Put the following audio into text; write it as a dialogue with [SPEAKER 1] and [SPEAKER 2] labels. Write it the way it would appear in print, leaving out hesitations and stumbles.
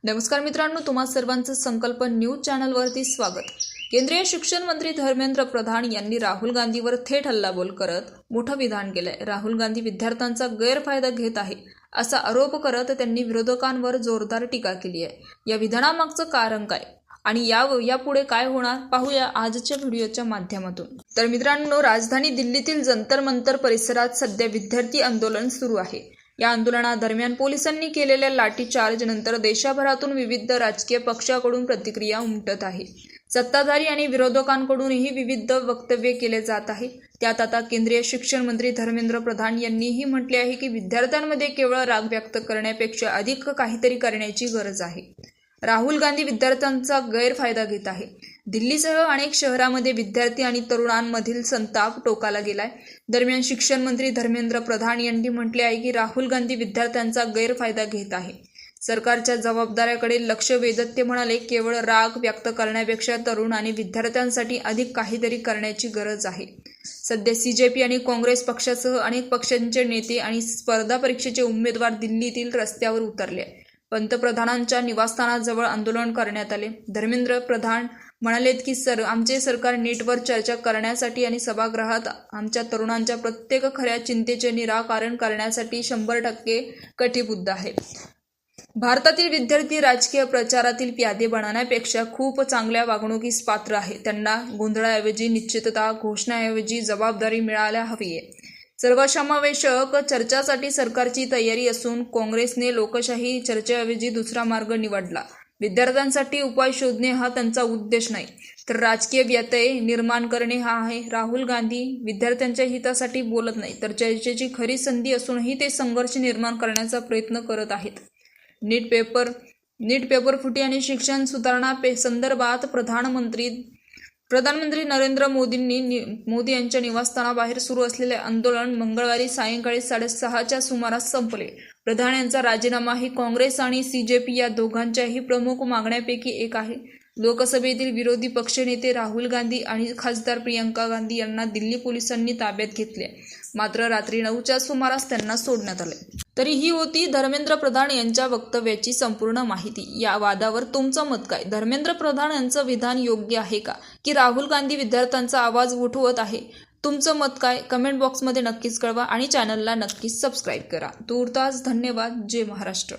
[SPEAKER 1] नमस्कार मित्रांनो, तुम्हा सर्वांचं संकल्प न्यूज चॅनलवरती स्वागत। केंद्रीय शिक्षण मंत्री धर्मेंद्र प्रधान यांनी राहुल गांधीवर थेट हल्लाबोल करत मोठं विधान केलंय। राहुल गांधी विद्यार्थ्यांचा गैरफायदा घेत आहे असा आरोप करत त्यांनी विरोधकांवर जोरदार टीका केली आहे। या विधानामागचं कारण काय आणि यापुढे काय होणार पाहूया आजच्या व्हिडिओच्या माध्यमातून। तर मित्रांनो, राजधानी दिल्लीतील जंतर मंतर परिसरात सध्या विद्यार्थी आंदोलन सुरू आहे। या आंदोलनादरम्यान पोलिसांनी केलेल्या लाठीचार्ज नंतर देशभरातून विविध राजकीय पक्षांकडून प्रतिक्रिया उमटत आहे। सत्ताधारी आणि विरोधकांकडूनही विविध वक्तव्य केले जात आहे। त्यात आता केंद्रीय शिक्षण मंत्री धर्मेंद्र प्रधान यांनीही म्हटले आहे की विद्यार्थ्यांमध्ये केवळ राग व्यक्त करण्यापेक्षा अधिक काहीतरी करण्याची गरज आहे। राहुल गांधी विद्यार्थ्यांचा गैरफायदा घेत आहे। दिल्लीसह अनेक शहरांमध्ये विद्यार्थी आणि तरुणांमधील संताप टोकाला गेलाय। दरम्यान शिक्षण मंत्री धर्मेंद्र प्रधान यांनी म्हटले आहे की राहुल गांधी विद्यार्थ्यांचा गैरफायदा घेत आहे। सरकारच्या जबाबदाऱ्याकडे लक्ष वेधत ते म्हणाले, केवळ राग व्यक्त करण्यापेक्षा तरुण आणि विद्यार्थ्यांसाठी अधिक काहीतरी करण्याची गरज आहे। सध्या CJP आणि काँग्रेस पक्षासह अनेक पक्षांचे नेते आणि स्पर्धा परीक्षेचे उमेदवार दिल्लीतील रस्त्यावर उतरले। पंतप्रधानांच्या निवासस्थानाजवळ आंदोलन करण्यात आले। धर्मेंद्र प्रधान म्हणालेत की आमचे सरकार नीटवर चर्चा करण्यासाठी आणि सभागृहात आमच्या तरुणांच्या प्रत्येक खऱ्या चिंतेचे निराकरण करण्यासाठी 100% कटिबद्ध आहे। भारतातील विद्यार्थी राजकीय प्रचारातील प्यादे बनण्यापेक्षा खूप चांगल्या वागणुकीस पात्र आहे। त्यांना गोंधळाऐवजी निश्चितता, घोषणाऐवजी जबाबदारी मिळायला हवी आहे। सर्वसमावेशक चर्चासाठी सरकारची तयारी असून काँग्रेसने लोकशाही चर्चेऐवजी दुसरा मार्ग निवडला। विद्यार्थ्यांसाठी उपाय शोधणे हा त्यांचा उद्देश नाही, तर राजकीय व्यत्यय निर्माण करणे हा आहे। राहुल गांधी विद्यार्थ्यांच्या हितासाठी बोलत नाही, तर चर्चेची खरी संधी असूनही ते संघर्ष निर्माण करण्याचा प्रयत्न करत आहेत। नीट पेपर फुटी आणि शिक्षण सुधारणा संदर्भात प्रधानमंत्री नरेंद्र मोदी यांच्या निवासस्थानाबाहेर सुरू असलेले आंदोलन मंगळवारी सायंकाळी 6:30च्या सुमारास संपले। प्रधान यांचा राजीनामा ही काँग्रेस आणि CJP या दोघांच्याही प्रमुख मागण्यांपैकी एक आहे। लोकसभेतील विरोधी पक्षनेते राहुल गांधी आणि खासदार प्रियंका गांधी यांना दिल्ली पोलिसांनी ताब्यात घेतले, मात्र रात्री 9च्या सुमारास त्यांना सोडण्यात आले। तरी ही होती धर्मेंद्र प्रधान यांच्या वक्तव्याची संपूर्ण माहिती। या वादावर तुमचं मत काय? धर्मेंद्र प्रधान यांचं विधान योग्य आहे का, की राहुल गांधी विद्यार्थ्यांचा आवाज उठवत आहे? तुमचं मत काय? कमेंट बॉक्समध्ये नक्कीच कळवा आणि चॅनलला नक्कीच सबस्क्राईब करा। तूर्तास धन्यवाद। जय महाराष्ट्र।